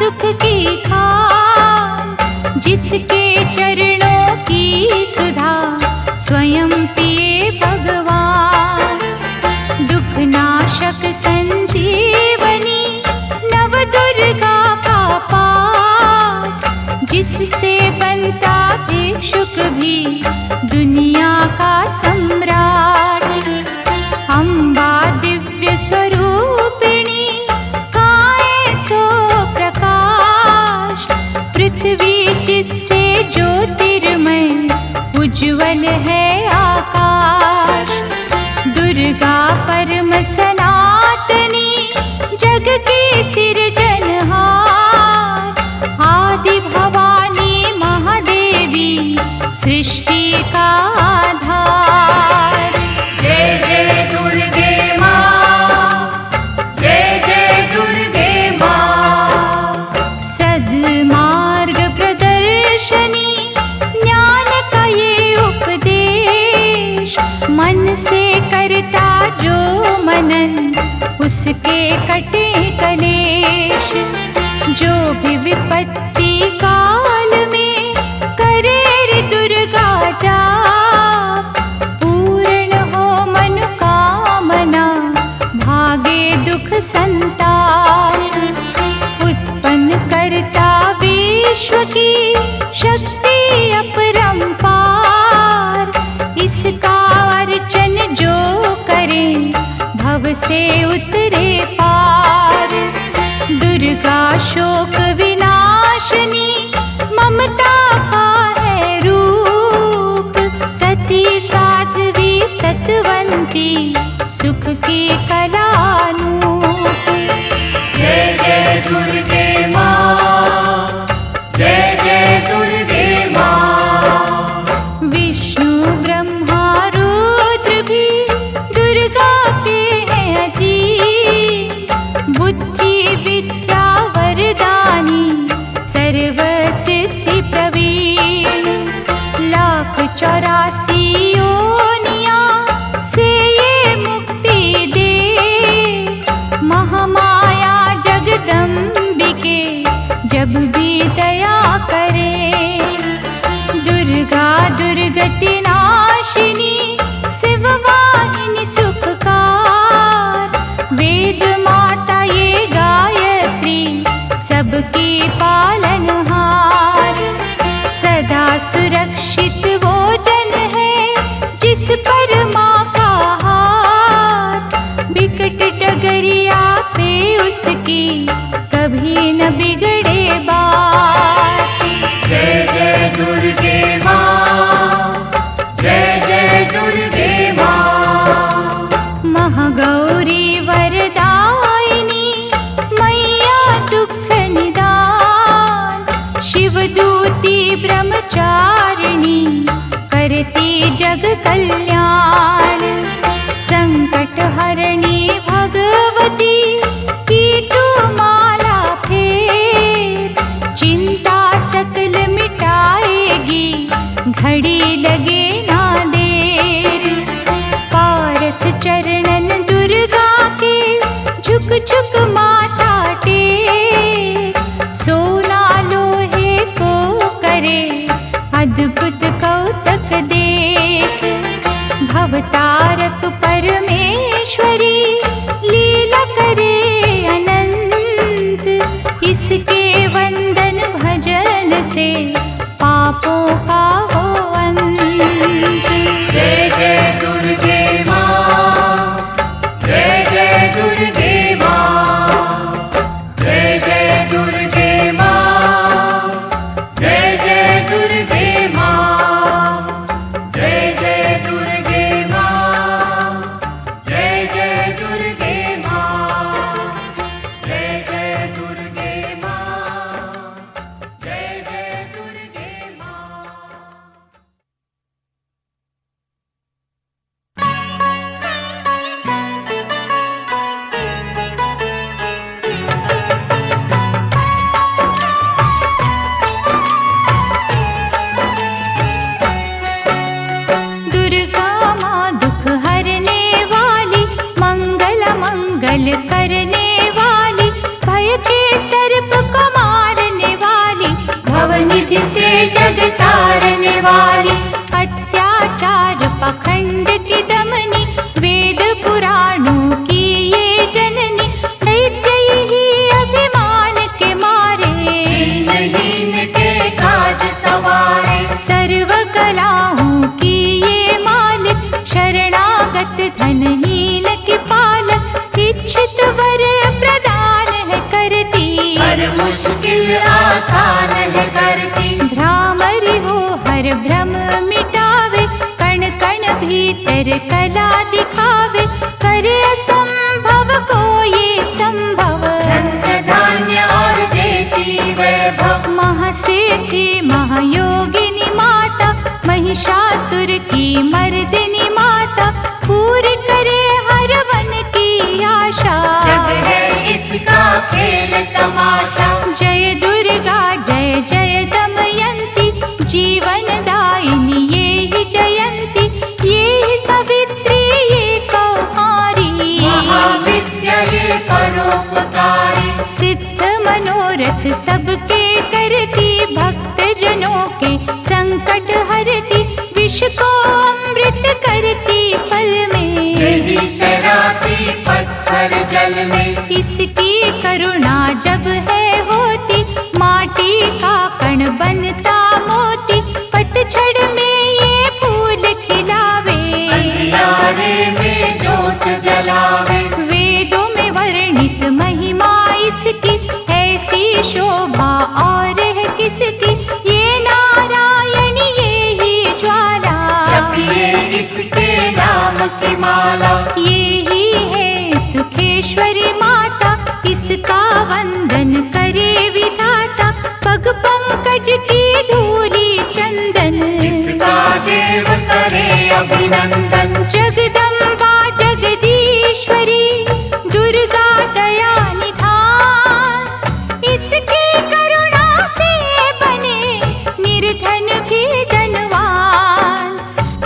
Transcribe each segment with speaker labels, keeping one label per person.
Speaker 1: सुख की खान, जिसके चरणों की सुधा स्वयं पिए भगवान। दुख नाशक संजीवनी नव दुर्गा का पाठ, जिससे बनता भिक्षुक भी दुनिया का सम्राट। अम्बा दिव्य स्वरूपिणी काए सो प्रकाश, पृथ्वी जिससे ज्योतिर्मय उज्ज्वल है आकाश। दुर्गा परम सनातनी जग की सिरजनहार, आदि भवानी महादेवी सृष्टि का आधार। जय जय दुर्गे माँ, जय जय दुर्गे माँ। सद्मार्ग प्रदर्शनी ज्ञान का ये उपदेश, मन से करता जो मनन उसके कटे कलेश। जो भी विपत्ति काल में करे रे दुर्गा जाप, पूर्ण हो मनोकामना भागे दुख संताप। उत्पन्न करता विश्व की शक्ति अपरंपार, इसका अर्चन जो करे भव से उतरे पार। दुर्गा शोक विनाशिनी ममता का है रूप, सती साध्वी सतवंती सुख की कलानूप। जय जय दुर्गे माँ, जय जय दुर्गे माँ। विष्णु ब्रह्मा रुद्र भी दुर्गा के हैं अधीन, बुद्धि विद्या वरदानी सर्व सिद्धि प्रवीण। 1,84 योनियां से ये मुक्ति दे, महामाया जगदम्बिके जब भी दया करे। दुर्गा दुर्गति नाशिनी शिववाहिनी सुखकार, वेद माता ये गायत्री सबकी पालनहार। सदा सुरक्षित वो जन है जिस पर माँ का हाथ, बिकट डगरिया पे उसकी कभी न बिगड़े बात। जय जय दुर्गे माँ, जय जय दुर्गे माँ। महागौरी वरदायिनी मैया दुख निदान, शिवदूती ब्रह्मचारिणी करती जग कल्याण। संकट हरणी भगवती की तू माला फेर, चिंता सकल मिटाएगी घड़ी लगे ना देर। पारस चरणन दुर्गा के झुक झुक माथा टेक, सोना लोहे को करे अद्भुत कौतक देख। भवतारक परमेश्वरी लीला करे अनंत, इसके वंदन भजन से पापों का हो अंत। जय जय दुर्गे माँ, जय जय दुर्गे माँ। जय जय दुर्गे माँ, जय जय दुर्गे माँ। जय जय दुर्गे माँ, जय जय दुर्गे माँ। जय जय दुर्गे माँ, जय जय दुर्गे माँ।
Speaker 2: करने वाली, भय के सर्प को मार
Speaker 1: निधि से जग तारने वाली, अत्याचार पखंड की दमनी, वेद पुराणों की ये जननी, दैत्य ही अभिमान के मारे,
Speaker 2: दीनहीन के काज सवारे,
Speaker 1: सर्व कलाओं की ये मालिक, शरणागत धनहीन की पालक, इच्छित वर प्रदान है करती,
Speaker 2: हर मुश्किल आसान है करती,
Speaker 1: भ्रामरी हो हर भ्रम मिटावे, कण कण भीतर कला दिखावे, करे असंभव को ये संभव,
Speaker 2: धन धान्य और देती वैभव,
Speaker 1: महासिद्धि महायोगिनी माता, महिषासुर की मर्दिनी माता, पूरी करे हर मन की आशा,
Speaker 2: जग है इसका खेल तमाशा,
Speaker 1: जय दुर्गा जय जय दमयंती, जीवन दायिनी ये ही जयंती, ये ही सावित्री ये कौमारी,
Speaker 2: महाविद्या ये परोपकारी,
Speaker 1: सिद्ध मनोरथ सबके करती, भक्त जनों के संकट हरती, विष को अमृत करती पल में,
Speaker 2: यही तैराती पत्थर जल में,
Speaker 1: इसकी करुणा जब है होती, माटी का कण बनता मोती, पतझड़ में ये फूल खिलावे,
Speaker 2: अंधियारे में जोत जलावे,
Speaker 1: वेदों में वर्णित महिमा इसकी, ऐसी शोभा और है किसकी, ये नारायण ये ही ज्वाला,
Speaker 2: जपिए इसके नाम की माला,
Speaker 1: ये ही है सुखेश्वरी माता, इसका वंदन करे विधाता, पग पंकज की धूली चंदन,
Speaker 2: जिसका देव करे अभिनंदन,
Speaker 1: जगदम्बा जगदीश्वरी, दुर्गा दया निधान, इसकी करुणा से बने निर्धन भी धनवान,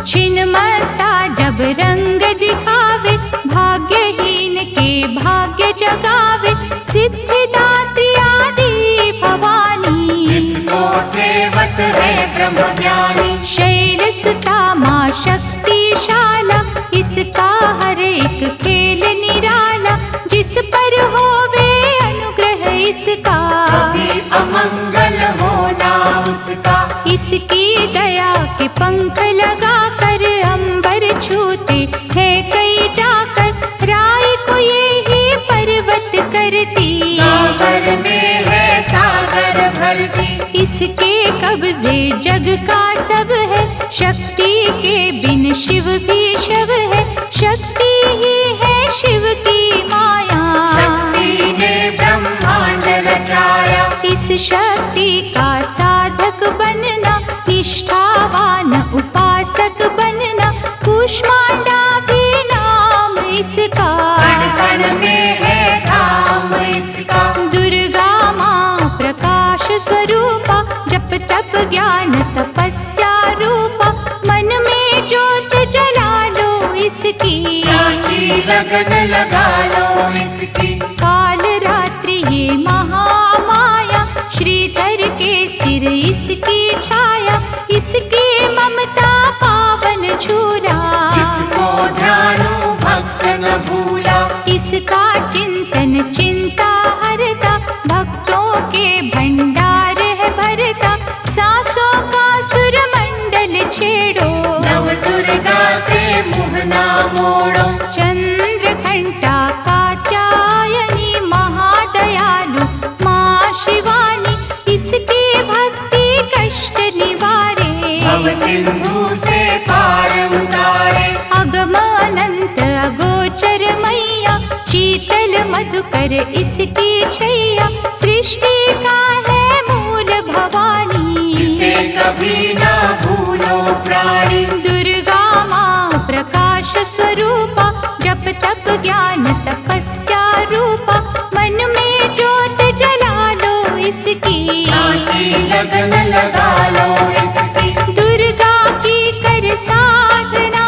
Speaker 1: छिन्नमस्ता जब रंग दिखावे, भाग्यहीन के भाग्य जगावे, सिद्धिदात्री आदि भवानी,
Speaker 2: जिसको सेवत है ब्रह्म ज्ञानी,
Speaker 1: शैल सुता माँ शक्तिशाला, इसका हर एक खेल निराला, जिस पर होवे अनुग्रह इसका,
Speaker 2: कभी अमंगल होना उसका,
Speaker 1: इसकी दया के पंख लगा कर अंबर छूते हैं कई जाकर, राय को ये ही पर्वत करती,
Speaker 2: सागर में है सागर भरती,
Speaker 1: इसके कब्जे जग का सब है, शक्ति के बिन शिव भी शव है, शक्ति ही है शिव की माया,
Speaker 2: शक्ति ने ब्रह्मांड रचाया,
Speaker 1: इस शक्ति का साधक बनना, निष्ठावान उपासक बनना, कूष्मांडा भी नाम इसका,
Speaker 2: कण कण में है धाम इसका,
Speaker 1: दुर्गा माँ प्रकाश स्वरूपा, जप तप ज्ञान तपस्या रूपा, मन में ज्योत जला लो इसकी,
Speaker 2: साची लगन लगा लो इसकी,
Speaker 1: काल रात्रि ये महामाया, श्रीधर के सिर इसकी छाया, इसकी ममता पावन झूला,
Speaker 2: जिसको ध्यानु भक्त न भूला,
Speaker 1: इसका चिंतन चिंता हरता, भक्तों के भंडार है भरता, सांसों का सुरमंडल छेड़ो,
Speaker 2: नव दुर्गा से मुँह ना मोड़ो,
Speaker 1: चंद्र घंटा कात्यायनी महादयालु माँ शिवानी, इसकी भक्ति कष्ट निवारे,
Speaker 2: भव सिंधु से पार उतारे,
Speaker 1: अगम अनंत अगोचर मैया, शीतल मधुकर इसकी छैया, सृष्टि का है मूल भवानी,
Speaker 2: इसे कभी ना भूलो प्राणी,
Speaker 1: दुर्गा माँ प्रकाश स्वरूपा, जप तप ज्ञान तपस्या रूपा, मन में ज्योत जला लो इसकी,
Speaker 2: साची लगन लगा लो इसकी,
Speaker 1: दुर्गा की कर साधना,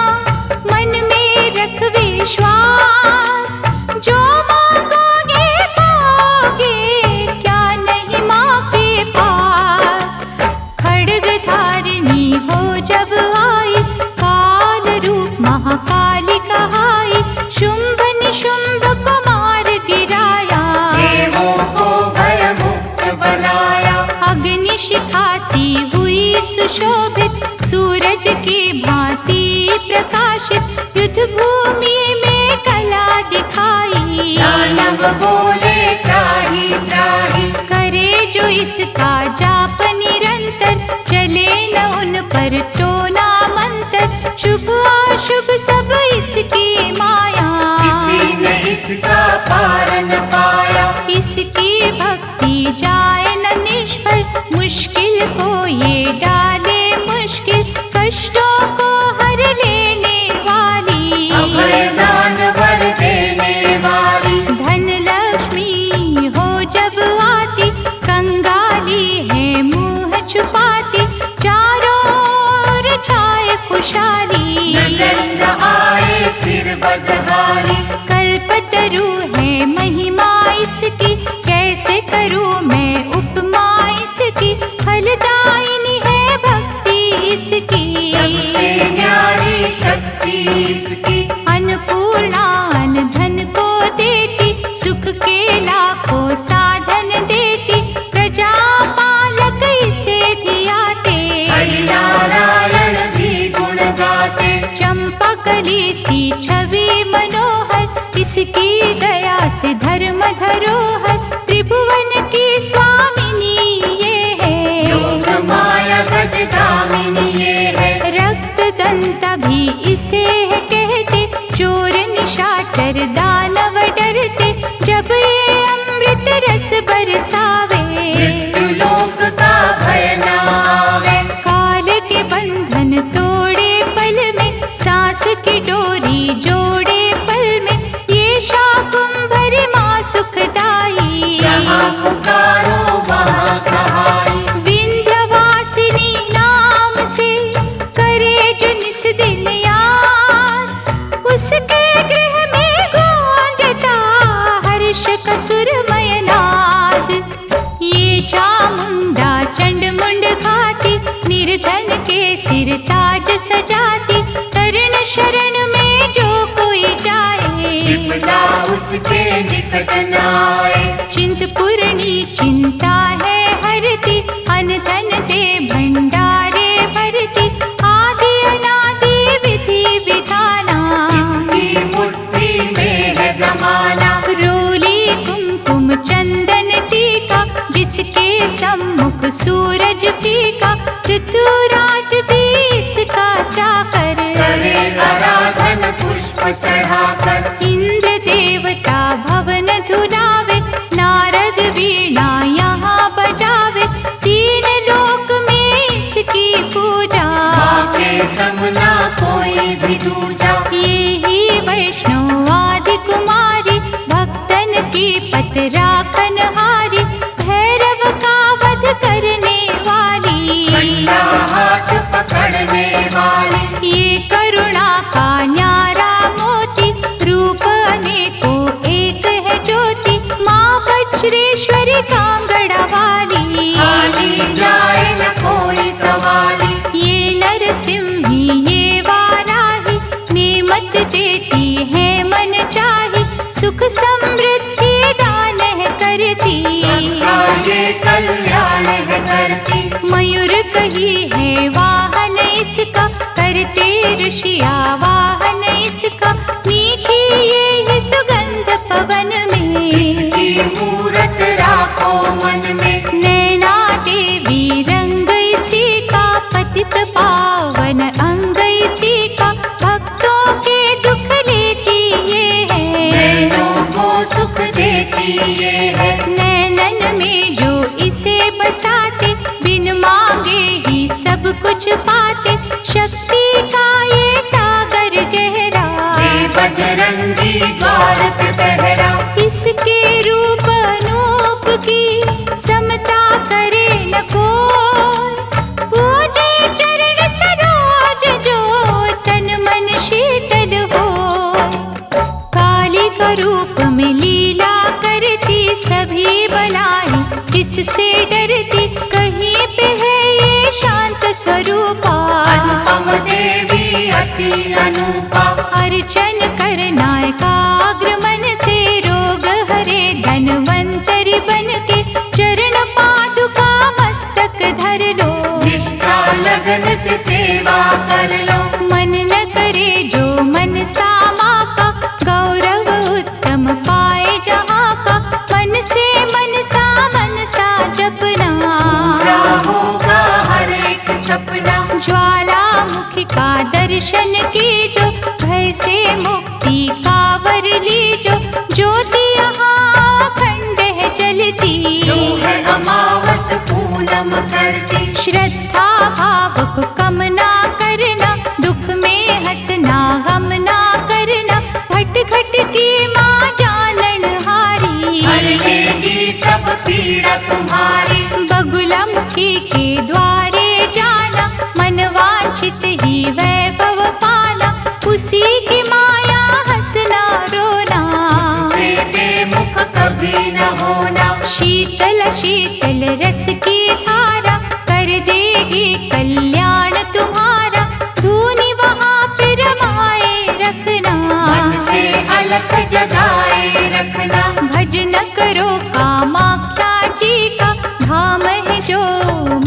Speaker 1: मन में रख विश्वास, जो मांगोगे पाओगे, क्या नहीं माँ के पास, सूरज की भांति प्रकाशित युद्ध भूमि में कला दिखाई।
Speaker 2: दानव बोले त्राहि त्राहि,
Speaker 1: करे जो इसका जाप निरंतर, चले न उन पर टोना मंत्र। शुभ अशुभ सब इसकी माया,
Speaker 2: किसी ने इसका पार न पाया।
Speaker 1: इसकी भक्ति जाए न निष्फल, मुश्किल को ये डाले मुश्किल, कष्टों को हर लेने वाली,
Speaker 2: अभय दान वर देने वाली।
Speaker 1: धन लक्ष्मी हो जब आती, कंगाली है मुंह छुपाती, चारों ओर छाए खुशहाली,
Speaker 2: नजर न आए फिर बदहाली।
Speaker 1: कल्पतरु है महिमा इसकी, कैसे करूं मैं उपमा इसकी, फलदायिनी है भक्ति इसकी,
Speaker 2: सबसे न्यारी शक्ति इसकी।
Speaker 1: अन्नपूर्णा अन्न धन को देती, सुख के लाखों साधन देती, प्रजा पालक इसे धियाते,
Speaker 2: हरि नारायण भी गुण गाते।
Speaker 1: चंपा कली सी छवि मनोहर, इसकी दया से धर्म धरोहर, त्रिभुवन की स्वामिनी ये है,
Speaker 2: योग माया गज दामिनी ये है।
Speaker 1: रक्त दंता भी इसे है कहते, चोर निशाचर दानव डरते, जब ये अमृत रस बरसावे,
Speaker 2: मृत्यु लोक का भय न आवे।
Speaker 1: काल के बंधन तोड़े पल में, सांस की डोरी जोड़े पल में, ये शाकुंभर माँ सुखदाई,
Speaker 2: जहाँ पुकारो वहाँ सहाय।
Speaker 1: विंध्यवासिनी नाम से करे जो निस दिन याद, उसके गृह में गूंजता हर्ष का सुरमय नाद। ये चामुंडा चंड मुंड खाती, निर्धन के सिर ताज सजाती, कर्ण शरण में जो कोई जाए,
Speaker 2: विपदा उसके निकट न आए।
Speaker 1: चिंतपूर्णी चिंता है हरती, अन्न धन दे भंडारे भरती, आदि अनादि विधि विधाना,
Speaker 2: इसकी मुट्ठी में है जमाना।
Speaker 1: रोली कुमकुम चंदन टीका, जिसके सम्मुख सूरज फीका, ऋतुराज भी इसका चाकर,
Speaker 2: करे आराधन पुष्प चढ़ाकर।
Speaker 1: इंद्र देवता भवन धुलावे, नारद वीणा यहाँ बजावे, तीन लोक में इसकी पूजा,
Speaker 2: माँ के समना कोई भी दूजा।
Speaker 1: ये ही वैष्णव आदि कुमारी, भक्तन की पत राखन हारी, भैरव का वध करने वाली,
Speaker 2: कंधा हाथ पकड़ने वाली।
Speaker 1: ये करुणा का न्यारा मोती, रूप अनेकों एक है ज्योति, माँ वज्रेश्वरी कांगड़ा वाली,
Speaker 2: खाली जाए न कोई सवाली।
Speaker 1: ये नरसिंही ये वाराही, नेमत देती है मन चाही, सुख समृद्धि दान है करती,
Speaker 2: सबका ये कल्याण है करती।
Speaker 1: मयूर कही है वाहन इसका, करते ऋषिया वाहन इसका, मीठी ये है सुगंध पवन में,
Speaker 2: इसकी मूरत राखो मन में।
Speaker 1: नैना देवी रंग इसी का, पतित पावन अंग इसी का, भक्तों के दुख लेती ये है,
Speaker 2: नैनों को सुख देती ये है।
Speaker 1: नैनन में जो इसे बसाते, बिन मांगे ही सब कुछ पाते, शक्ति का ये सागर गहरा,
Speaker 2: दे बजरंगी द्वार पे पहरा।
Speaker 1: इसके रूप अनूप की समता करे न कोई, पूजे चरण सरोज जो तन मन शीतल हो, काली का रूप में लीला करती, सभी बलाई जिससे डरती, कहीं पे है ये शांत स्वरूपा,
Speaker 2: अनुपम देवी अति अनुपा।
Speaker 1: अर्चन करना एकाग्र मन से, रोग हरे धनवंतरी बन के, चरण पादुका मस्तक धर लो,
Speaker 2: निष्ठा लग लगन से सेवा कर लो।
Speaker 1: मन न करे जो मन सामा का, गौरव उत्तम पाए जहाँ का। मन से मनसा जपना,
Speaker 2: पूरा होगा हर एक सपना।
Speaker 1: ज्वालामुखी का दर्शन कीजो, भय से मुक्ति का वर लीजो। ज्योति यहाँ अखंड है जलती,
Speaker 2: जो है अमावस पूनम करती।
Speaker 1: श्रद्धा भाव को कम ना करना, दुख में हंसना गम ना करना। घट घट की माँ जानन हारी,
Speaker 2: हर लेगी सब पीड़ा तुम्हारी।
Speaker 1: बगुलामुखी के द्वारे जाना, मन वांछित ही वैभव पाना। उसी की माया हंसना रोना,
Speaker 2: उससे बेमुख कभी न होना।
Speaker 1: शीतल शीतल रस की धारा, कर देगी कल्याण तुम्हारा। धूनी वहाँ पे रमाए रखना,
Speaker 2: मन से अलख जगाए रखना।
Speaker 1: भजन करो कामाख्या जी का, धाम है जो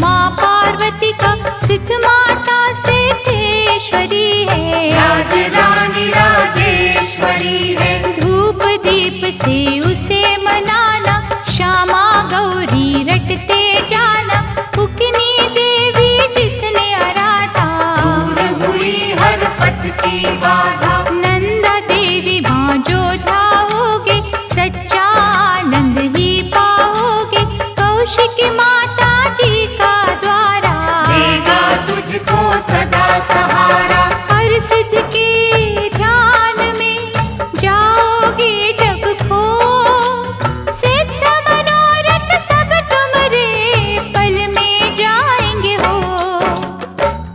Speaker 1: माँ पार्वती का। सिद्ध माता सिद्धेश्वरी है,
Speaker 2: राज रानी राजेश्वरी है।
Speaker 1: धूप दीप से उसे मनाना, श्यामा गौरी रटते जाना। उकनी देवी जिसने आराधा,
Speaker 2: दूर हुई हर पथ की बाधा।
Speaker 1: नंदा देवी भांजो धाओगे, सच्चा आनंद ही पाओगे। कौशिकी माता जी का द्वारा,
Speaker 2: देगा तुझको सदा सहारा।
Speaker 1: हर सिद्ध के ध्यान में जाओगे जब खो, सिद्ध मनोरथ सब तुम्हारे पल में जाएंगे हो।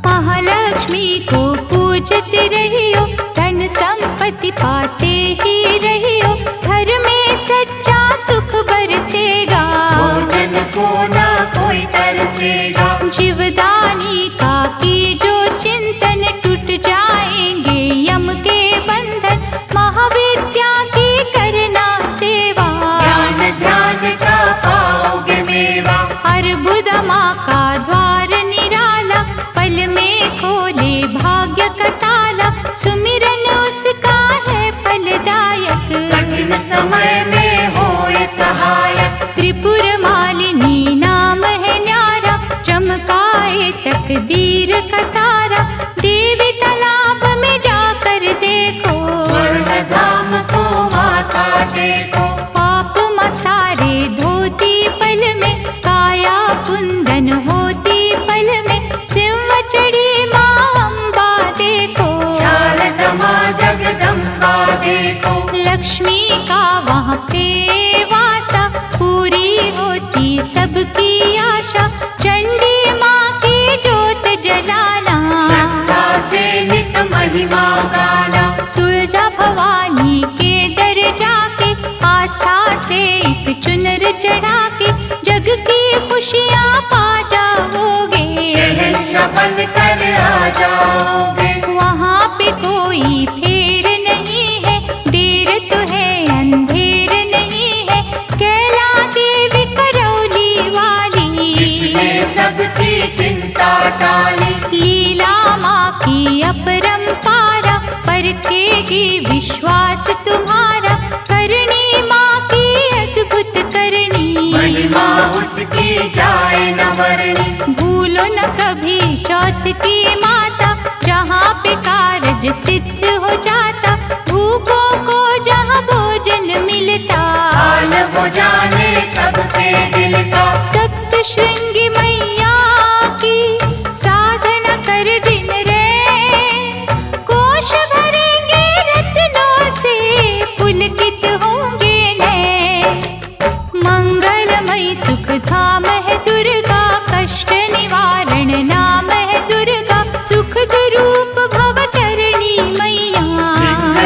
Speaker 1: महालक्ष्मी को पूजते रहियो, धन संपत्ति पाते ही रहियो। घर में सच्चा सुख बरसेगा,
Speaker 2: भोजन को न कोई तरसेगा।
Speaker 1: जीवदानी का की जो चिंतन, टूट जाएंगे यम के बंधन। महाविद्या की करना सेवा,
Speaker 2: ज्ञान ध्यान का पाओगे मेवा।
Speaker 1: अर्बुदमा का द्वार निराला, पल में खोले भाग्य का ताला। सुमिरन उसका है फलदायक,
Speaker 2: कठिन समय में होए सहायक।
Speaker 1: त्रिपुर मालिनी नाम है न्यारा, चमकाए तकदीर का तारा। देवी तालाब में जाकर देखो,
Speaker 2: स्वर्ण धाम को माथा टेको।
Speaker 1: पाप मसारे धोती पल में, काया कुंदन होती पल में। सिंह चढ़ी माँ अम्बा देखो,
Speaker 2: शारदा माँ जगदम्बा देखो।
Speaker 1: लक्ष्मी का वहाँ पे वासा, पूरी होती सबकी आशा। चंडी माँ की जोत जलाना,
Speaker 2: श्रद्धा से नित महिमा गाना।
Speaker 1: तुळजा भवानी के दर जाके, आस्था से एक चुनर चढ़ा के। जग की खुशियाँ पा जाओगे,
Speaker 2: शहंशाह बन कर आ जाओगे।
Speaker 1: वहाँ पे कोई फेर नहीं है, देर तो है अंधेर नहीं है। कैला देवी करौली वाली,
Speaker 2: जिसने सबकी चिंता टाली।
Speaker 1: लीला माँ की अपरंपारा, परखेगी विश्वास तुम्हारा। करनी माँ की अद्भुत करनी,
Speaker 2: महिमा उसकी जाए न वर्णी।
Speaker 1: भूलो न कभी चौथ की माता, जहाँ पे कारज सिद्ध हो जाता। भूखों को जहाँ भोजन मिलता,
Speaker 2: हाल वो जाने सबके दिल का।
Speaker 1: सप्त श्रृंगी मैया की साधना कर दिन रे, कोश भरेंगे रत्नों से, पुलकित होंगे नैन। मंगलमयी सुख धाम है दुर्गा, कष्ट निवारण नाम है दुर्गा। सुख रूप भव करणी मैया,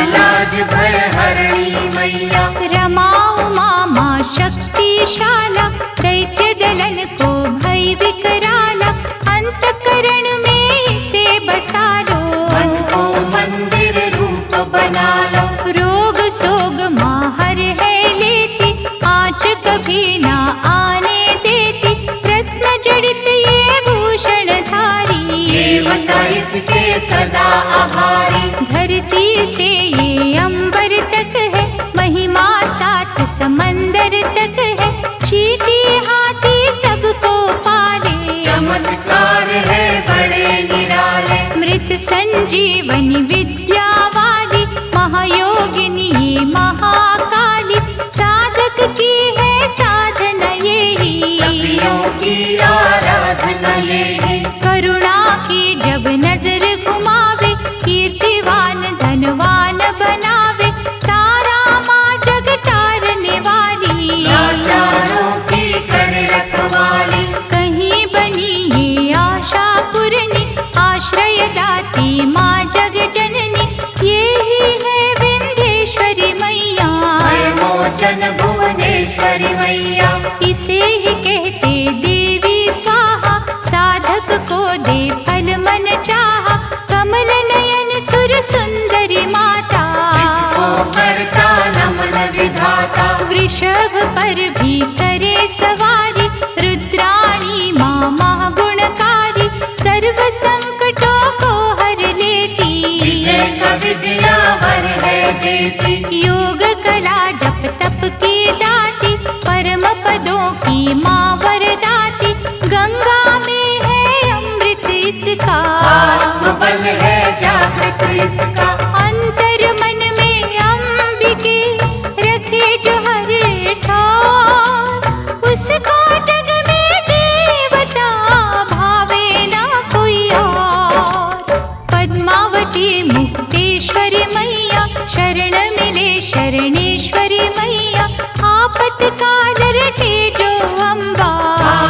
Speaker 2: लाज भय हरणी मैया।
Speaker 1: रमा उमा माँ शक्तिशाला, दैत्य दलन को भय विकराला। अंतकरण में इसे बसा लो,
Speaker 2: मन को मंदिर रूप बना लो।
Speaker 1: रोग सोग माँ हर है लेती, आँच कभी ना आने देती। रत्न जड़ित ये भूषण धारी,
Speaker 2: देवता इसके सदा आभारी।
Speaker 1: धरती से ये अंबर तक है, महिमा 7 समंदर तक है। चींटी हाथी सबको पाले,
Speaker 2: चमत्कार है बड़े निराले।
Speaker 1: मृत संजीवनी विद्या वाली, महायोगिनी ये महाकाली। साधक की है साधना यही,
Speaker 2: तपियों की आराधना यही।
Speaker 1: करुणा की जब नजर घुमावे, कीर्तिवान धनवान बनावे। तारा माँ जग तारने वाली,
Speaker 2: लाचारों की कर रखवाली।
Speaker 1: कहीं बनी ये आशा पूरनी, आश्रय दाती माँ जग जननी। ये ही है विंध्येश्वरी मैया,
Speaker 2: भय मोचन भुवनेश्वरी मैया।
Speaker 1: इसे ही कहते देवी स्वाहा, साधक को दे फल मन चाहा। कमल नयन सुर सुंदरी माता,
Speaker 2: इसको करता नमन विधाता।
Speaker 1: वृषभ पर भी करे सवारी, रुद्राणी माँ महागुणकारी। सर्व संकटों को हर लेती,
Speaker 2: विजय का विजयावर है देती।
Speaker 1: योग कला जप तप की दाती, परम पदों की माँ वरदाती। गंगा में है अमृत इसका,
Speaker 2: आत्मबल है जागृत इसका।
Speaker 1: अंतर मन में अंबिके रखे जो हर ठार। उसको जग में देवता भावे ना कोई और। पद्मावती मुक्तेश्वरी मैया, शरण मिले शरणेश्वरी मैया। आपत्काल रटे जो अम्बा,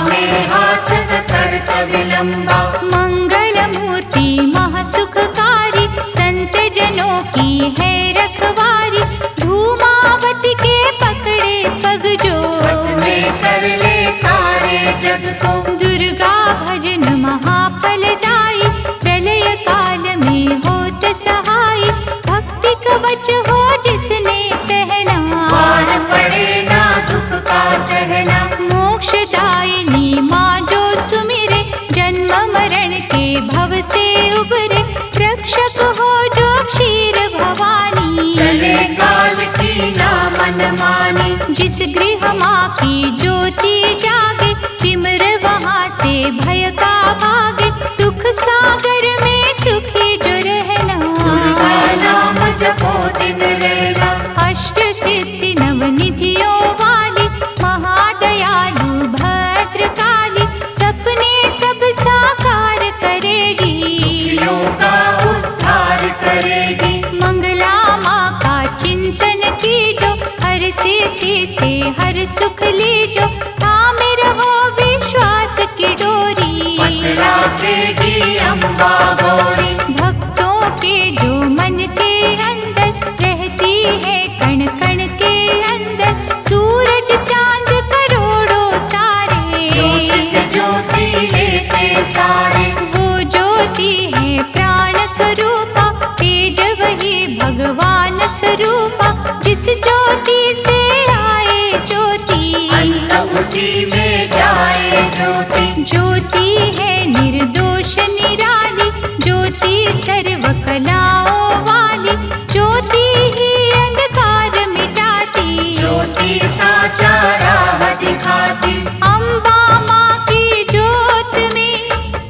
Speaker 2: में हाथ न करता विलंबा।
Speaker 1: मंगल मूर्ति महासुखकारी, संत जनों की है रखवारी। धूमावती के पकड़े पग जो,
Speaker 2: बस में कर ले सारे जग को।
Speaker 1: दुर्गा भजन महाफलदायी, प्रलय काल में होत सहाय। भक्ति कवच हो जिसने पहना,
Speaker 2: पार पड़े ना दुख का सहना।
Speaker 1: मोक्षदायिनी माँ जो सुमिरे, जन्म मरण के भव से उबरे। रक्षक हो जो क्षीर भवानी,
Speaker 2: चले काल की ना मन मानी।
Speaker 1: जिस गृह माँ की ज्योति जागे, तिमिर वहाँ से भय का भागे। दुख सागर में सुखी जो रहना,
Speaker 2: दुर्गा नाम जपो दिन रहना।
Speaker 1: अष्ट सिद्धि नवनिधियों वाली, महादयालु भद्रकाली। सपने सब साकार करेगी,
Speaker 2: दुखियों का उद्धार करेगी।
Speaker 1: मंगला माँ का चिंतन कीजो, हर सिद्धि से हर सुख लीजो। थामे रहो विश्वास की डोरी,
Speaker 2: पकड़ाकेगी अम्बा गौरी।
Speaker 1: भक्तों के जो मन के अंदर रहती है, कण कण के अंदर। सूरज चांद करोड़ों तारे,
Speaker 2: ज्योति से ज्योति लेते सारे।
Speaker 1: वो ज्योति है प्राण स्वरूपा, तेज वही भगवान स्वरूपा। जिस ज्योति से आए ज्योति,
Speaker 2: अंत उसी में जाए ज्योति।
Speaker 1: ज्योति है निर्दोष निराली, ज्योति सर्व कलाओं वाली। ज्योति ही अंधकार मिटाती,
Speaker 2: ज्योति साचा राह दिखाती।
Speaker 1: अम्बा माँ की ज्योत में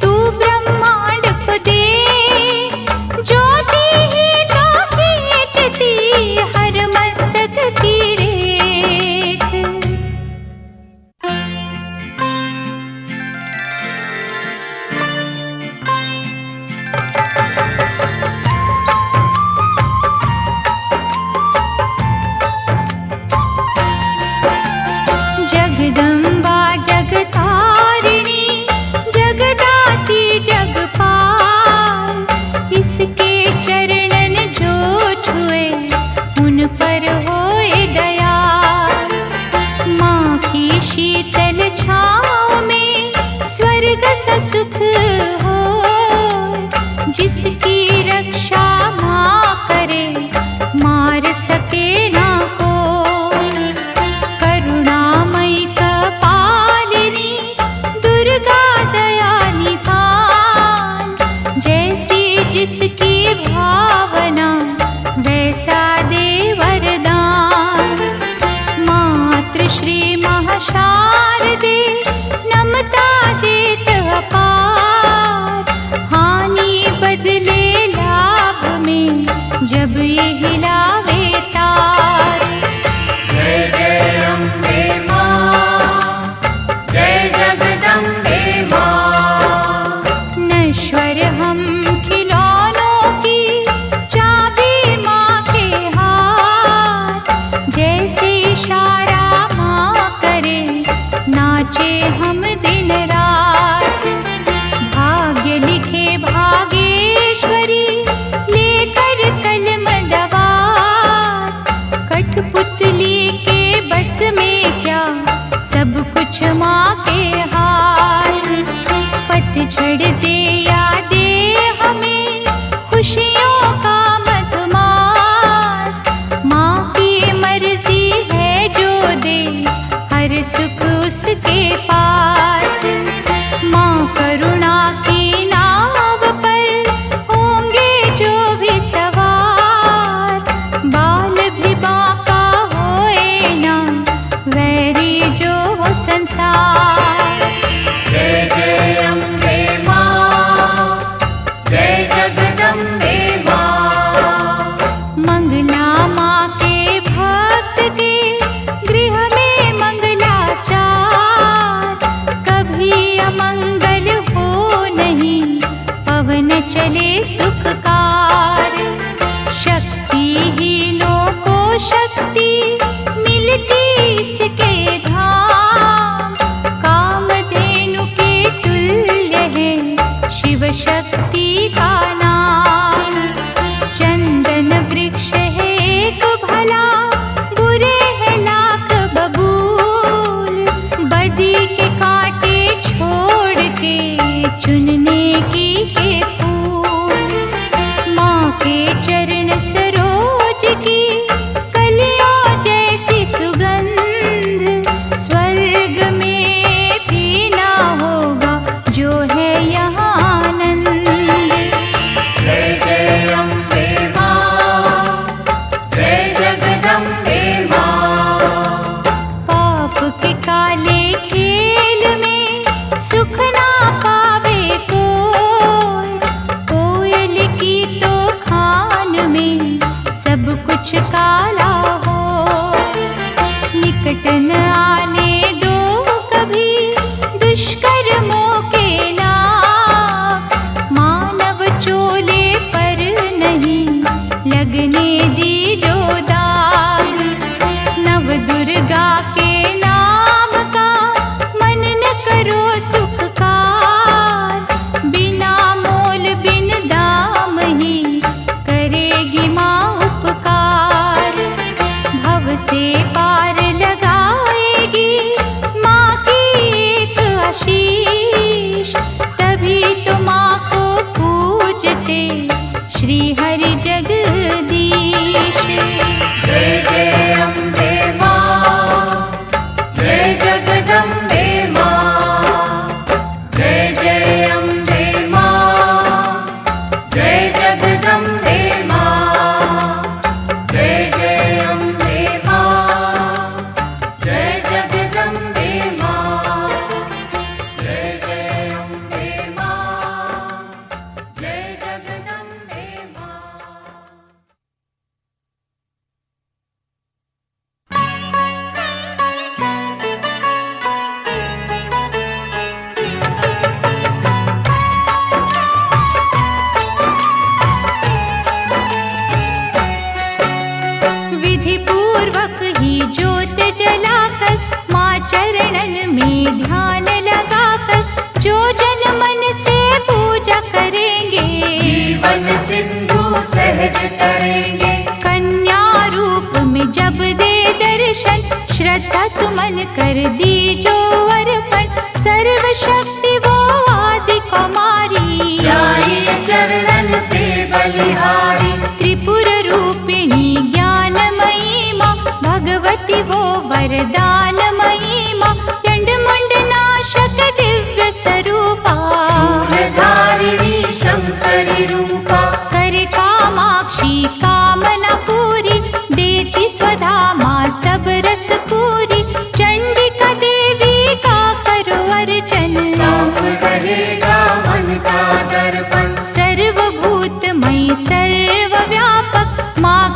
Speaker 1: तू ब्रह्मांड को दे। ज्योति ही तो खींचती हर मस्तक की रेख। जगदम्बा जगतारिणी, जगदाती जगपाल। इसके चरणन जो छुए, उन पर होए दयाल। माँ की शीतल छाँव में स्वर्ग सा सुख हो। जिसकी रक्षा माँ करे, मार सके ना को। करुणामयी कपालिनी, दुर्गा दया निधान। जय हिलावे तार।
Speaker 2: जय जय अम्बे माँ, जय जगदम्बे माँ।
Speaker 1: नश्वर हम खिलौनों की चाबी माँ के हाथ, जैसे इशारा माँ करे नाचे हम दिन रात। भाग्य लिखे भागेश्वरी लेकर कलम दवात, कठपुतली के बस में क्या सब कुछ माँ के हाथ। पतझड़ दे यादे हमें खुशियों का मधुमास, माँ की मर्जी है जो दे हर सुख उसके पास। माँ करुणा की नाव पर होंगे जो भी सवार, बाल भी बांका होए ना वैरी जो हो संसार।
Speaker 2: जय जय अम्बे माँ, जय जगदम्बे माँ।
Speaker 1: मंगला माँ के भक्त के गृह में मंगलाचार, कभी अमंगल हो नहीं पवन चले सुखकार। शक्तिहीनों को शक्ति मिलती इसके धाम, कामधेनु के तुल्य है शिव शक्ति का नाम। चंदन वृक्ष है एक भला, बुरे है लाख बबूल, बदी के कांटे छोड़ के चुनने की के फूल। माँ के चरण सरोज की कलियों जैसी सुगंध, स्वर्ग में भी ना होगा जो है यहाँ आनंद।
Speaker 2: जय जय अम्बे माँ, जय जगदम्बे माँ।
Speaker 1: पाप के काले खेल में सुख ना पावे कोई, कोयल की तो खान में सब कुछ काला हो। निकट न आने दो कभी दुष्कर्मों के नाग, मानव चोले पर नहीं लगने दी जो दाग। नव दुर्गा के नाम का मनन करो सुखकार, बिना मोल बिन दाम ही करेगी माँ उपकार। भव से पार लगाएगी माँ की एक आशीष, तभी तो माँ को पूजते श्री हरि जगदीश।
Speaker 2: जय जय अम्बे माँ, जय जगदम्बे माँ। जय जय अम्बे माँ, जय जगदम्बे माँ। जय जय अम्बे माँ, जय जगदम्बे माँ। जय जय अम्बे माँ, जय जगदम्बे माँ।
Speaker 1: विधि पूर्वक ही ज्योत जलाकर माँ चरणन में ध्यान लगाकर, जो जन मन से पूजा करेंगे
Speaker 2: जीवन सिंधु सहज करेंगे।
Speaker 1: कन्या रूप में जब दे दर्शन, श्रद्धा सुमन कर दी जो अर्पण। सर्वशक्ति वो आदि कुमारी,
Speaker 2: जाइए चरणन पे बलिहारी।
Speaker 1: त्रिपुर रूपिणी ज्ञानमयी माँ, भगवती वो वरदानमयी माँ। चंड मुंड नाशक दिव्य स्वरूपा,
Speaker 2: शूलधारिणी शंकरी रूपा।
Speaker 1: करे कामाक्षी कामना पूरी, देती स्वधा माँ सब रस पूरी। चंडिका देवी का करो अर्चन,
Speaker 2: साफ रहेगा मन का दर्पण।
Speaker 1: सर्वभूतमयी सर्वव्यापक माँ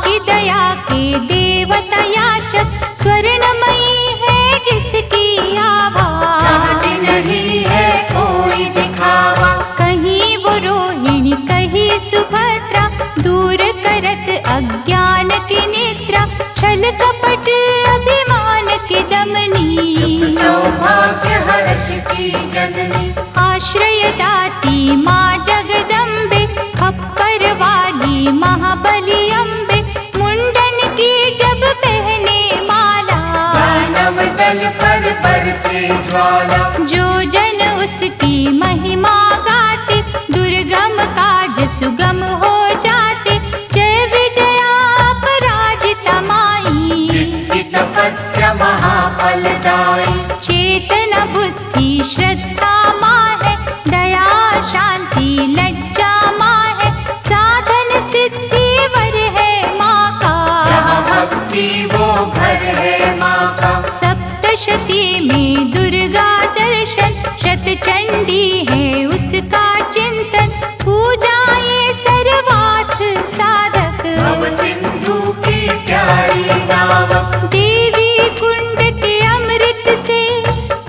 Speaker 1: सुभद्रा, दूर करत अज्ञान की निद्रा, छल कपट अभिमान की दमनी।
Speaker 2: सुख सौभाग्य हर्ष की जननी,
Speaker 1: आश्रय दाती माँ जगदम्बे, खप्पर वाली महाबली अम्बे, मुंडन की जब पहने माला,
Speaker 2: दानव दल पर बरसे ज्वाला।
Speaker 1: जो जन उसकी महिमा गाते, दुर्गम काज सुगम हो जाते। जय विजया अपराजिता माई,
Speaker 2: जिसकी तपस्या महाफलदायी।
Speaker 1: चेतना बुद्धि श्रद्धा माँ है, दया शांति लज्जा माँ है, साधन सिद्धि वर है माँ का।
Speaker 2: जहाँ भक्ति वो घर है माँ का।
Speaker 1: सप्तशती में दुर्गा दर्शन, शतचंडी है उसका चिंतन, पूजा ये सर्वार्थ साधक।
Speaker 2: भव सिंधु की प्यारी नावक,
Speaker 1: देवी कुंड के अमृत से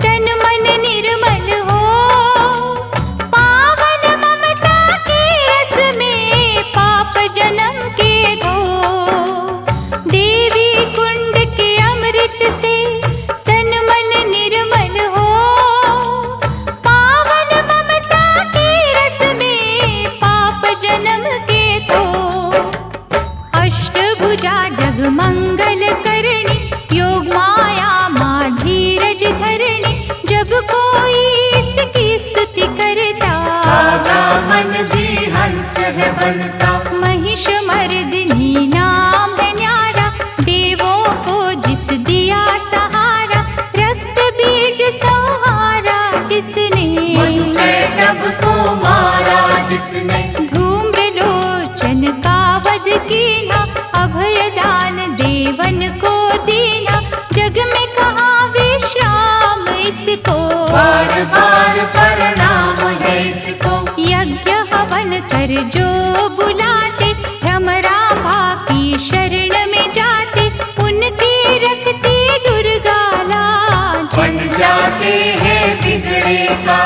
Speaker 1: तन मन निर्मल हो, पावन ममता के रस में पाप जन्म के धो। देवी कुंड के अमृत से तन मन निर्मल हो, पावन ममता के रस में पाप जन्म के धो। अष्टभुजा जगमंगल करणी, योग माया माँ धीरज धरणी, जब कोई इसकी स्तुति करता,
Speaker 2: मन भी हंस है बनता।
Speaker 1: महिष मर्दिनी नाम है न्यारा, देवों को जिस दिया सहारा, रक्त बीज संहारा जिसने,
Speaker 2: मधुकैटभ को मारा जिसने।
Speaker 1: धूम्र लोचन का वध कीना, अभय दान देवन को दीना, जग में कहाँ विश्राम इसको।
Speaker 2: बार बार प्रणाम है इसको।
Speaker 1: यज्ञ हवन कर जो बुलाते, भ्रमरांभा की शरण में जाते, उनकी रखती दुर्गा लाज।
Speaker 2: बन जाते हैं बिगड़े का,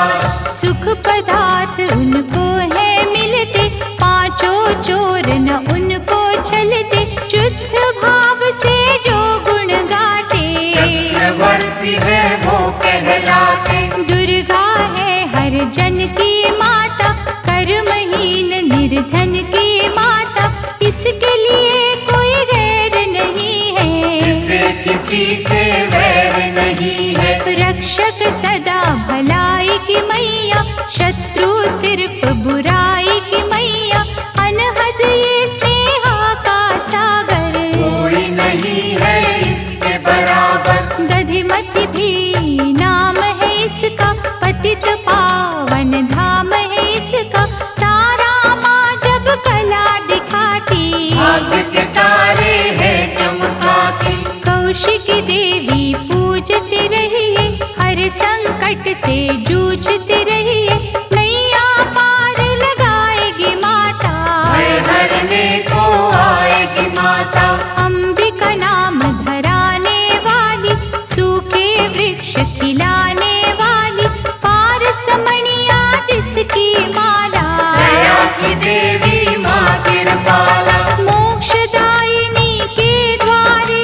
Speaker 1: सुख पदार्थ उनको है मिलते, पांचों चोर न उनको छलते, शुद्ध भाव से जो गुण गाते।
Speaker 2: चक्रवर्ती है वो कहलाते।
Speaker 1: दुर्गा है हर जन की माता, कर्महीन निर्धन की माता, इसके लिए कोई गैर नहीं है,
Speaker 2: इसे किसी से वैर नहीं है।
Speaker 1: रक्षक सदा भलाई की मैया, शत्रु सिर्फ बुराई की मैया, अनहद ये स्नेहा का सागर,
Speaker 2: कोई नहीं है इसके बराबर।
Speaker 1: दधिमति भी नाम है इसका, पतित पावन धाम है इसका, तारा माँ जब कला दिखाती,
Speaker 2: भाग्य के तारे है चमकाती।
Speaker 1: कौशिकी देवी पूजती रहिए, हर संकट से जूझती रहिए, नैया पार लगाएगी माता,
Speaker 2: भय हरने को आएगी माता।
Speaker 1: अंबिका नाम धराने वाली, सूखे वृक्ष खिलाने वाली, पारसमणिया जिसकी माला,
Speaker 2: दया की देवी माँ कृपाला।
Speaker 1: मोक्षदायिनी के द्वारे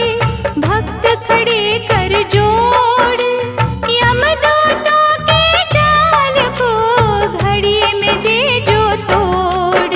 Speaker 1: भक्त खड़े कर जोड़, यमदूतों के जाल को घड़ी में दे जो तोड़।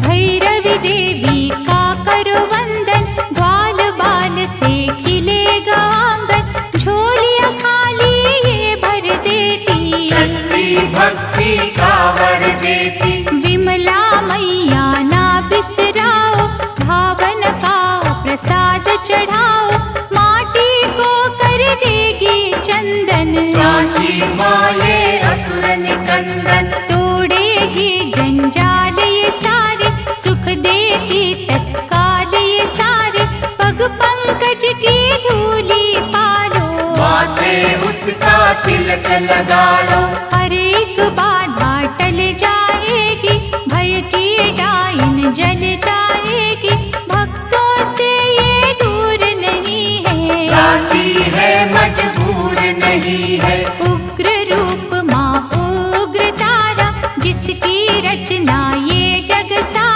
Speaker 1: भैरवी देवी का करो वंदन, ग्वाल बाल से खिलेगा आंगन, झोलियां खाली ये भर देती,
Speaker 2: शक्ति भक्ति का वर देती।
Speaker 1: विमला मैया ना बिसराओ, भावन का प्रसाद चढ़ाओ, माटी को कर देगी चंदन,
Speaker 2: सांची माँ ये असुर निकंदन।
Speaker 1: तोड़ेगी जंजाल ये सारे, सुख देती तत्काल ये सारे, पग पंकज की धूली पालो,
Speaker 2: माथे उसका तिलक लगा लो।
Speaker 1: हर एक बाधा टल जाएगी, भय की डाइन जल जाएगी, भक्तों से ये दूर नहीं है,
Speaker 2: जाती है मजबूर नहीं है।
Speaker 1: उग्र रूप माँ उग्र तारा, जिसकी रचना ये जग सा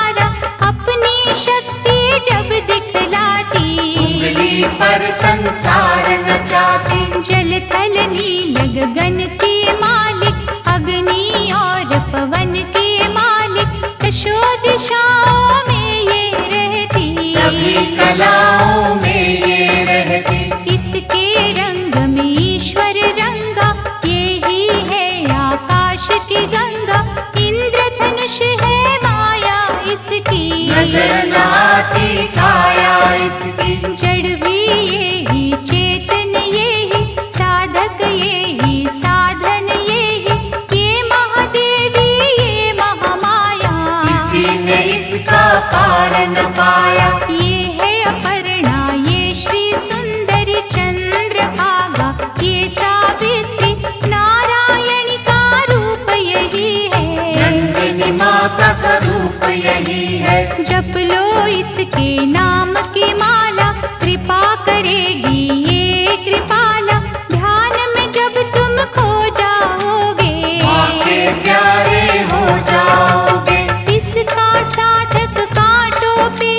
Speaker 2: काया इसकी।
Speaker 1: जड़ भी यही, चेतन यही, साधक यही, साधन यही, ये महादेवी ये महामाया।
Speaker 2: किसी ने इसका पार न पाया।
Speaker 1: ये है अपर्णा, ये श्री सुंदरी चंद्रभागा, ये सावित्री नारायणी का रूप यही है।
Speaker 2: नंदिनी माँ का स्वरूप यही है।
Speaker 1: जप लो इसके नाम की माला, कृपा करेगी ये कृपाला। ध्यान में जब तुम खो जाओगे,
Speaker 2: माँ के प्यारे हो जाओगे।
Speaker 1: इसका साधक कांटों पे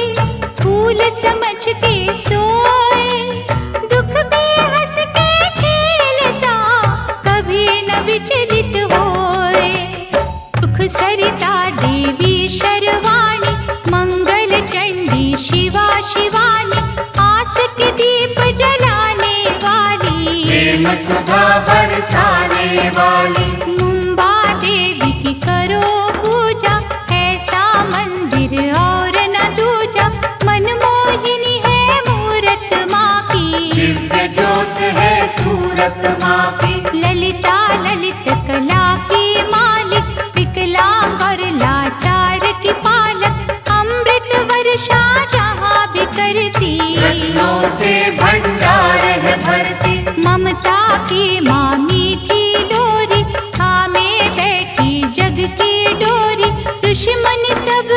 Speaker 1: फूल समझ के सोए, दुख भी हंस के झेलता, कभी न विचलित होए। सुख सरिता देवी शर्वाणी, मंगल चंडी शिवा शिवानी, आस के दीप जलाने वाली,
Speaker 2: प्रेम सुधा बरसाने वाली।
Speaker 1: मुंबा देवी की करो पूजा, ऐसा मंदिर और न दूजा। मनमोहिनी है मूरत माँ की,
Speaker 2: दिव्य ज्योत है सूरत माँ की।
Speaker 1: ललिता ललित कला की मालिक, विकलांग और लाचार की पालक। अमृत वर्षा जहाँ भी करती,
Speaker 2: रत्नों से भंडार है भरती।
Speaker 1: ममता की माँ मीठी डोरी, थामे बैठी जग की डोरी। दुश्मन सब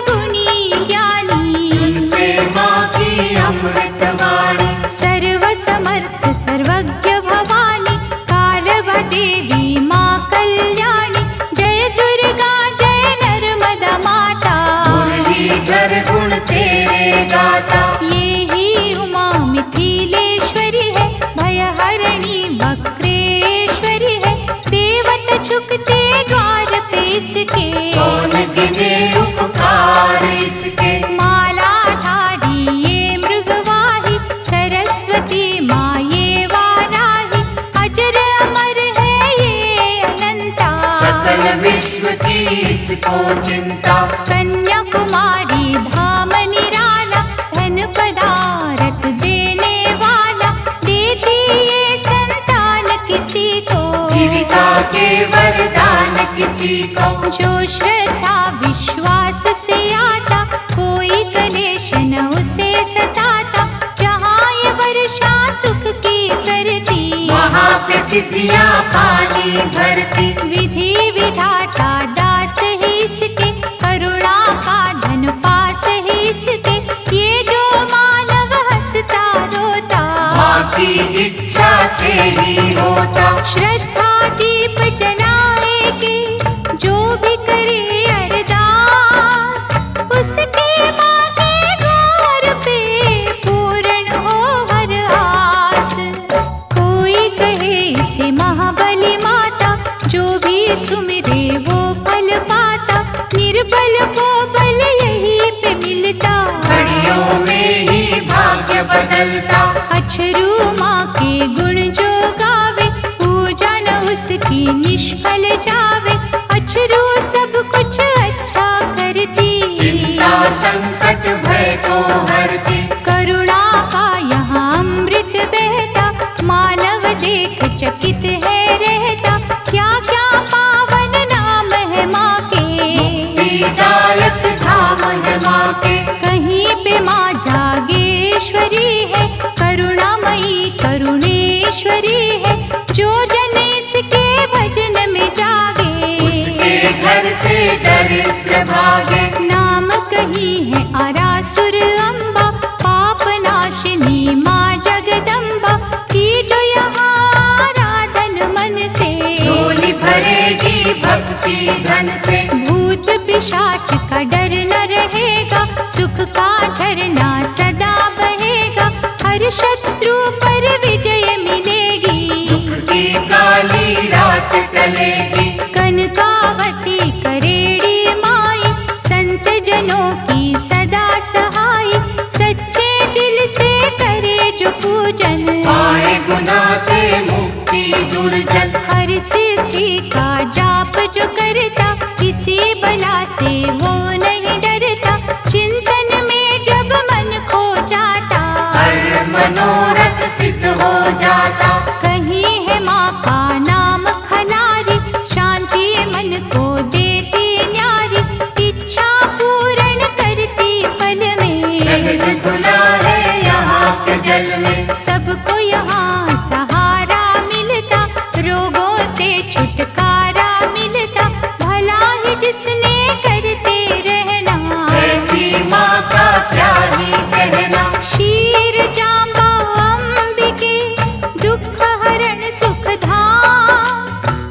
Speaker 1: गुणी ज्ञानी,
Speaker 2: सुनते माँ की अमृत वाणी।
Speaker 1: सर्व समर्थ सर्वज्ञ भवानी, कालवा देवी माँ कल्याणी। जय दुर्गा जय नर्मदा माता,
Speaker 2: मुरलीधर गुण तेरे गाता।
Speaker 1: ये ही उमा मिथिलेश्वरी है, भयहरणी वक्रेश्वरी है। देवता झुकते द्वार पे इसके,
Speaker 2: कौन गिने उपकार इसके।
Speaker 1: मालाधारी ये मृगवाही, सरस्वती माँ ये वाराही। अजर अमर है ये अनंता,
Speaker 2: सकल विश्व की इसको चिंता।
Speaker 1: कन्याकुमारी धाम निराला, धन पदारथ देने वाला। देती ये संतान किसी को,
Speaker 2: जीविका के वरदान किसी को।
Speaker 1: जो श्रद्धा विश्वास से आता, कोई कलेश न उसे सताता। जहाँ ये वर्षा सुख की करती,
Speaker 2: वहाँ पे सिद्धियाँ पानी भरती।
Speaker 1: विधि विधाता दास है इसके, करुणा का धन पास है इसके। ये जो मानव हंसता रोता,
Speaker 2: माँ की इच्छा से ही होता।
Speaker 1: श्रद्धा दीप जलाएगी, जो भी करे अरदास, उसके माँ के द्वार पे पूर्ण हो हर आस। कोई कहे इसे महाबली माता, जो भी सुमिरे वो फल पाता। निर्बल को बल यहीं पे मिलता,
Speaker 2: घड़ियों में ही भाग्य बदलता।
Speaker 1: अछरू माँ के गुण जो गावे, पूजा न उसकी निष्फल जावे। अछरू सब कुछ अच्छा करती,
Speaker 2: चिंता संकट भय को हरती।
Speaker 1: करुणा का यहाँ अमृत बहता, मानव देख चकित है रहता। क्या क्या पावन नाम है माँ के,
Speaker 2: मुक्तिदायक धाम है माँ के।
Speaker 1: कहीं पे माँ जागेश्वरी है, करुणामयी करुणेश्वरी है। जो जन इसके भजन में जागे,
Speaker 2: उसके घर से दरिद्र भागे।
Speaker 1: नाम कही है आरासुर अम्बा, पाप नाशिनी माँ जगदम्बा। की जो यहाँ आराधन मन से,
Speaker 2: झोली भरेगी भक्ति धन से।
Speaker 1: भूत पिशाच का डर न रहेगा, सुख का झरना सदा बहेगा। हर शत्रु पर विजय मिलेगी,
Speaker 2: दुख की काली रात टलेगी।
Speaker 1: कनकावती करेड़ी माई, संत जनों की सदा सहाय। सच्चे दिल से करे जो पूजन,
Speaker 2: पाए गुनाह से मुक्ति दुर्जन।
Speaker 1: हर सिद्धि का जाप जो करता, किसी बला से वो नहीं डरता। चिंतन में जब
Speaker 2: मनोरथ सिद्ध हो जाता।
Speaker 1: कहीं है माँ का नाम खलारी, शांति मन को देती न्यारी, इच्छा पूर्ण करती पल में।
Speaker 2: शहद घुला है यहाँ के जल में,
Speaker 1: सबको यहाँ सहारा मिलता, रोगों से छुटकारा मिलता, भला ही जिसने करते रहना।
Speaker 2: ऐसी माँ का क्या ही कहना।
Speaker 1: क्षीर जाम्बा अंबिके, दुख हरण सुख धाम,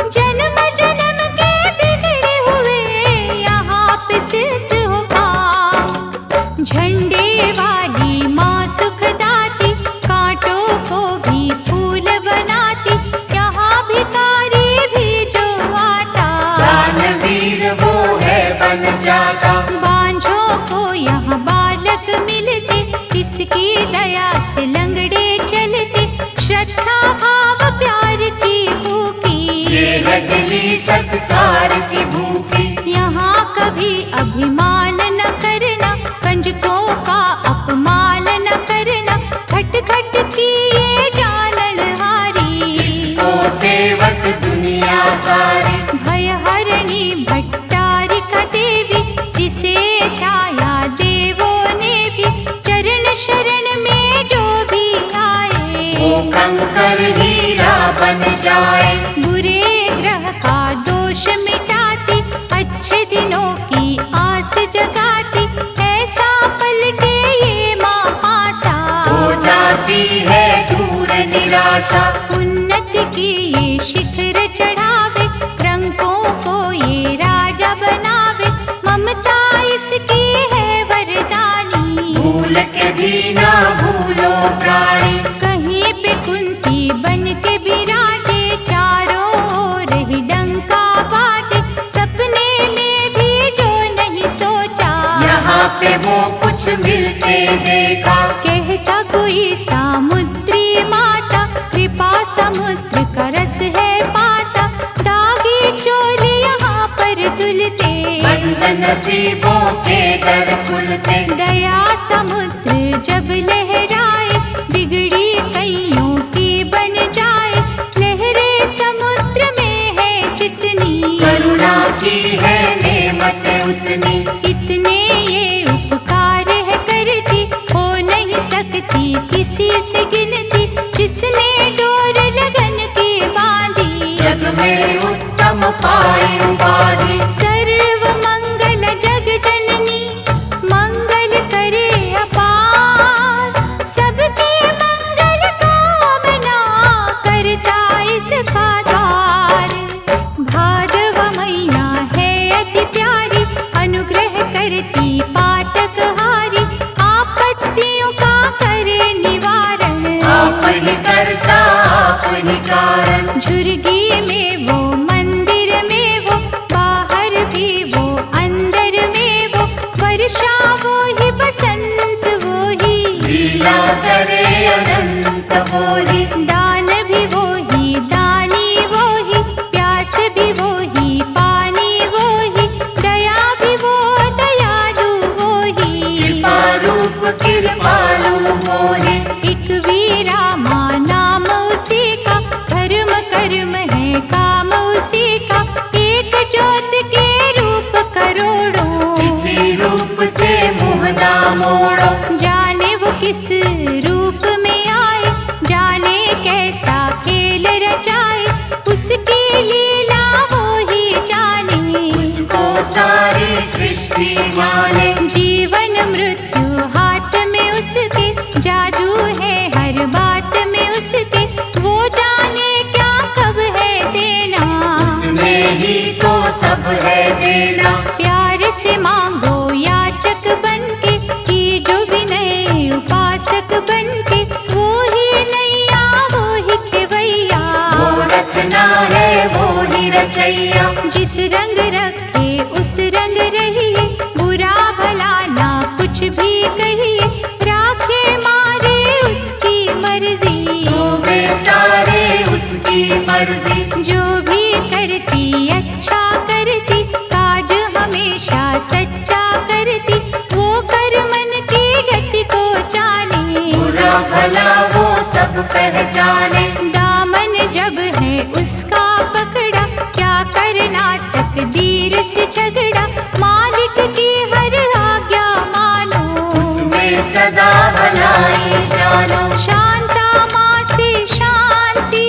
Speaker 1: जन्म जन्म के बिगड़े हुए यहाँ पे सिद्ध हो पाओ। झंडे वाली माँ सुखदाती, कांटों को भी फूल बनाती, यहाँ भिखारी भी जो आता,
Speaker 2: दानवीर वो है बन जाता।
Speaker 1: बांझों को यहाँ बालक मिलते, इसकी दया से लंगड़े चलते, श्रद्धा भाव प्यार की भूखी,
Speaker 2: ये है दिली सत्कार की भूखी।
Speaker 1: यहाँ कभी अभिमान न करना, कंजकों का अपमान न करना, खट खट की ये जानन हारी,
Speaker 2: इसको सेवक दुनिया सारी।
Speaker 1: भय हरणी भट्टारिका देवी, जिसे ध्याया देवों ने भी, चरण शरण में जो भी आए,
Speaker 2: वो कंकर हीरा बन जाए।
Speaker 1: बुरे ग्रह का दोष मिटाती, अच्छे दिनों की आस जगाती, ऐसा पलटे ये माँ आशा,
Speaker 2: हो जाती है दूर निराशा।
Speaker 1: उन्नति की ये शिखर चढ़ावे, रंगों को ये राजा बनावे, ममता इसकी है वरदानी,
Speaker 2: भूल के भी ना भूलो प्राणी।
Speaker 1: कहीं पे कुंती बन के विराजे, चारों ओर ही डंका बाजे, सपने में भी जो नहीं सोचा,
Speaker 2: यहाँ पे वो कुछ मिलते देखा।
Speaker 1: कहता कोई सामुद्री माता, कृपा समुद्र का रस है पाता, दागी चोली यहाँ पर धुलते,
Speaker 2: बंद नसीबों के दर खुलते।
Speaker 1: दया समुद्र जब लहराए, बिगड़ी कईयों की बन जाए, लहरे समुद्र में है जितनी,
Speaker 2: करुणा की है नेमत उतनी।
Speaker 1: इतने ये उपकार है करती, हो नहीं सकती किसी से गिनती, जिसने डोर लगन की बांधी,
Speaker 2: जग में उत्तम पाई उपाधि।
Speaker 1: सर्व मंगल जग जननी, मंगल करे अपार, सबके मंगल कामना करता इसका द्वार। भादव मैया है अति प्यारी, अनुग्रह करती पातक हारी, आपत्तियों का करे निवारण,
Speaker 2: आप ही करता आप ही कारण।
Speaker 1: झुर्गी में वो मंदिर में वो, बाहर भी वो अंदर में वो, वर्षा वो ही बसंत वो ही,
Speaker 2: लीला करे अनंत वो ही।
Speaker 1: दान भी वो ही दानी वो ही, प्यास भी वो ही पानी वो ही, दया भी वो दयालु वो ही,
Speaker 2: कृपा रूप कृपालु वो ही।
Speaker 1: एक वीरा माँ नाम उसी का, धर्म कर्म है काम उसी का, एक ज्योत के रूप करोड़ों,
Speaker 2: इसी रूप से मुँह ना मोड़ो।
Speaker 1: जाने वो किस रूप में आए, जाने कैसा खेल रचाए, उसकी लीला वो ही जाने,
Speaker 2: उसको सारी सृष्टि माने।
Speaker 1: जीवन मृत्यु हाथ में उसके, जादू है हर बात में उसके, वो जाने क्या कब है देना,
Speaker 2: उसने ही तो सब है देना।
Speaker 1: प्यार से मांगो याचक बनके, की जो विनय उपासक बनके, वो ही नैया वो ही खेवैया,
Speaker 2: वो रचना है वो ही रचैया।
Speaker 1: जिस रंग रखे उस रंग रहिए, बुरा भला ना कुछ भी कहिए, राखे मारे उसकी मर्जी,
Speaker 2: तो बेतारे उसकी मर्जी।
Speaker 1: जो भी करती अच्छा करती, काज हमेशा सच्चा करती, वो कर मन की गति को जाने,
Speaker 2: बुरा भला वाला वो सब पहचाने।
Speaker 1: दामन जब है उसका पकड़ा, क्या करना तकदीर से झगड़ा। मालिक की हर आज्ञा मानो,
Speaker 2: उसमें सदा भलाई जानो।
Speaker 1: शांता माँ से शांति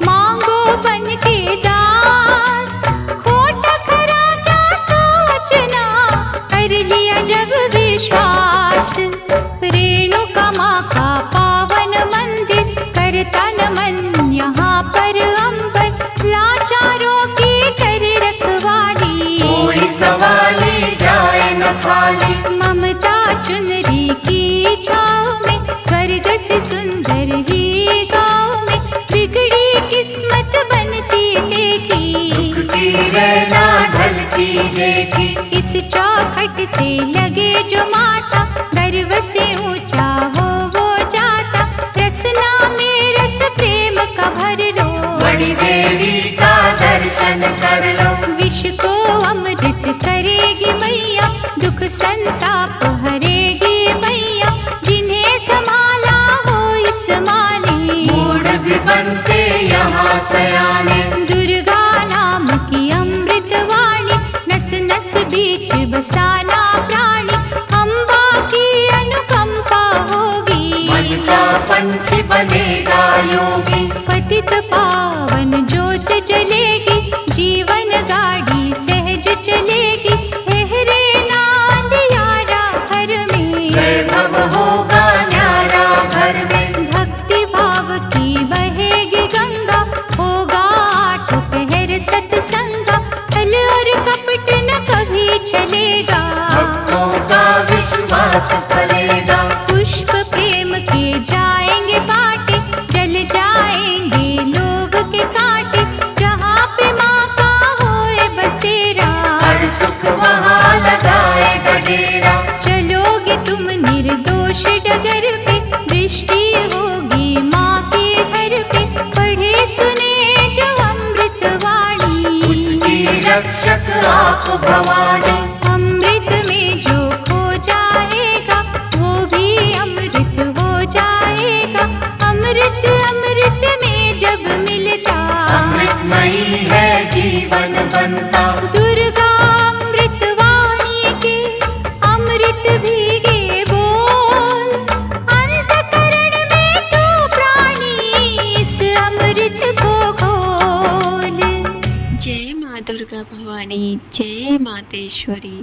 Speaker 1: मांगो बन के दास। खोटा खरा क्या सोचना, कर लिया जब विश्वास। रेणुका माँ का पावन मंदिर, करता नमन यहाँ पर अंबर। लाचारों की कर रखवाली,
Speaker 2: कोई सवाली जाए न खाली।
Speaker 1: ममता चुनरी की छाँव में, स्वर्ग से सुंदर ही गाँव में। बिगड़ी किस्मत बनती देखी,
Speaker 2: दुख की रहना ढलती देखी।
Speaker 1: इस चौखट से लगे जो माता, गर्व से ऊंचा हो वो जाता। रसना में रस प्रेम का भर लो,
Speaker 2: बड़ी देवी का दर्शन कर लो।
Speaker 1: विष को अमृत करेगी मैया, दुख संताप हरेगी मैया। जिन्हें संभाला हो इस माँ ने,
Speaker 2: मूड भी बनते यहाँ सयाने।
Speaker 1: दुर्गा नाम की अमृत वाणी, नस नस बीच बसाना प्राणी। अम्बा की अनुकंपा होगी,
Speaker 2: मन का पंछी बनेगा योगी।
Speaker 1: पतित पावन ज्योत जलेगी, जीवन गाड़ी सहज चलेगी। लहरे ना अंधियारा घर में,
Speaker 2: वैभव होगा न्यारा घर में।
Speaker 1: भक्ति भाव की बहेगी गंगा, होगा आठ पहर सत्संगा। छल और कपट न कभी चलेगा,
Speaker 2: भक्तों का विश्वास फलेगा।
Speaker 1: पुष्प प्रेम के जाएंगे बाटे, जल जाएंगे लोभ के कांटे। जहाँ पे माँ का होए बसेरा,
Speaker 2: हर सुख वहाँ लगाएगा डेरा।
Speaker 1: चलोगे तुम निर्दोष डगर पे, दृष्टि होगी माँ के घर पे। पढ़े सुने जो अमृत वाणी,
Speaker 2: उसकी रक्षक आप भवानी।
Speaker 1: अमृत में जो खो जाएगा, वो भी अमृत हो जाएगा। अमृत अमृत में जब मिलता,
Speaker 2: अमृतमयी है जीवन बनता।
Speaker 1: दुर्गा अमृत वाणी के अमृत भीगे बोल। अंतकरण में तू प्राणी, इस अमृत को खोल।
Speaker 3: जय माँ दुर्गा भवानी, जय मातेश्वरी।